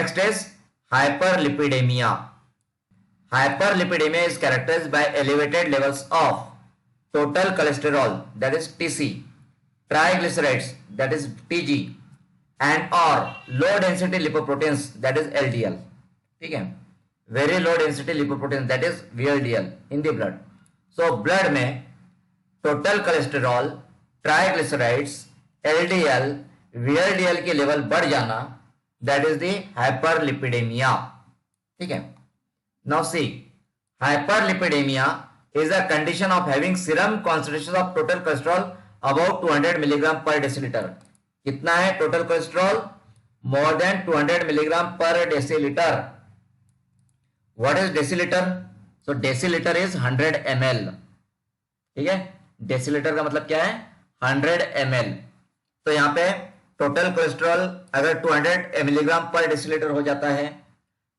Next is hyperlipidemia. Hyperlipidemia is characterized by elevated levels of total cholesterol, that is TC, triglycerides, that is TG, and or low density lipoproteins, that is LDL. ठीक है, very low density lipoproteins, that is VLDL in the blood. So blood में total cholesterol, triglycerides, LDL, VLDL के level बढ़ जाना, that is the hyperlipidemia. ठीक है. Now see, hyperlipidemia is a condition of having serum concentration of total cholesterol above 200 milligram per deciliter. कितना है total cholesterol? More than 200 milligram per deciliter. What is deciliter? So deciliter is 100 ml. ठीक है, decilitre का मतलब क्या है? 100 ml. तो यहाँ पे टोटल कोलेस्ट्रॉल अगर 200 मिलीग्राम पर डेसीलीटर हो जाता है,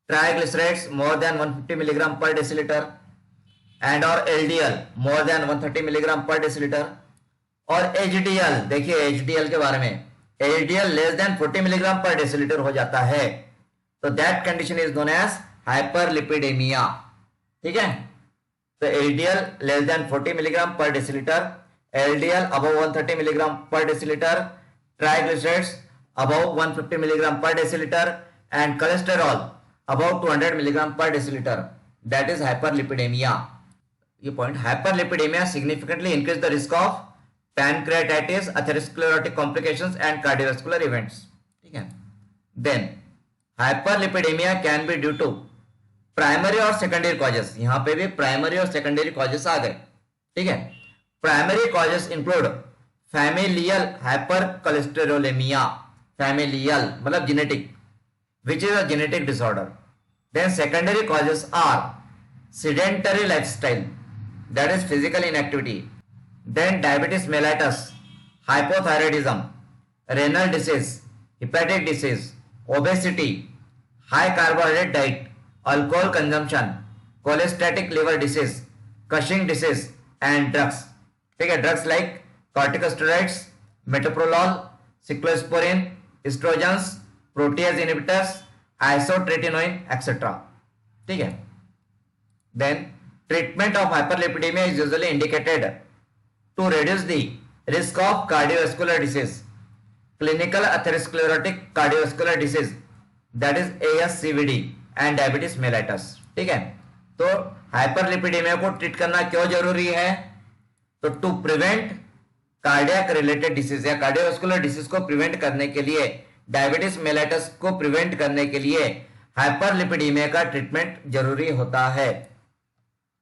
triglycerides more than 150 milligram per decilitre, and और LDL more than 130 milligram per decilitre, और एचडीएल, देखिए एचडीएल के बारे में, HDL less than 40 milligram per decilitre हो जाता है, तो that condition is known as hyperlipidaemia. ठीक है, तो HDL less than 40 milligram per decilitre, LDL above 130 milligram per decilitre, triglycerides above 150 milligram per decilitre, and cholesterol above 200 milligram per deciliter, that is hyperlipidemia. ये point, hyperlipidemia significantly increase the risk of pancreatitis, atherosclerotic complications and cardiovascular events. ठीक है. Then hyperlipidemia can be due to primary और secondary causes. यहाँ पे भी primary और secondary causes आ गए. ठीक है. Primary causes include familial hypercholesterolemia, familial मतलब genetic, which is a genetic disorder. Then secondary causes are sedentary lifestyle, that is physical inactivity. Then diabetes mellitus, hypothyroidism, renal disease, hepatic disease, obesity, high carbohydrate diet, alcohol consumption, cholestatic liver disease, Cushing disease, and drugs. ठीक है, drugs like corticosteroids, metoprolol, cyclosporin, estrogens, protease inhibitors, isotretinoin, etc. ठीक है. Then treatment of hyperlipidemia is usually indicated to reduce the risk of cardiovascular disease, clinical atherosclerotic cardiovascular disease, that is ASCVD, and diabetes mellitus. ठीक है, तो hyperlipidemia को treat करना क्यों जरूरी है? तो to prevent cardiac related disease या कार्डियोवास्कुलर डिसीज को प्रिवेंट करने के लिए, डायबिटीज मेलाइटस को प्रिवेंट करने के लिए हाइपरलिपिडेमिया का ट्रीटमेंट जरूरी होता है.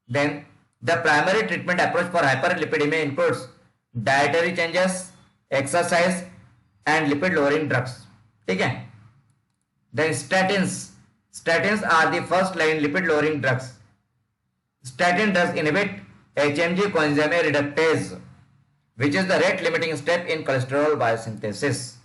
Then the primary treatment approach for hyperlipidaemia includes dietary changes, exercise and lipid lowering drugs. ठीक है. Then statins are the first line lipid lowering drugs. Statin drugs inhibit HMG coenzyme reductase, which is the rate limiting step in cholesterol biosynthesis.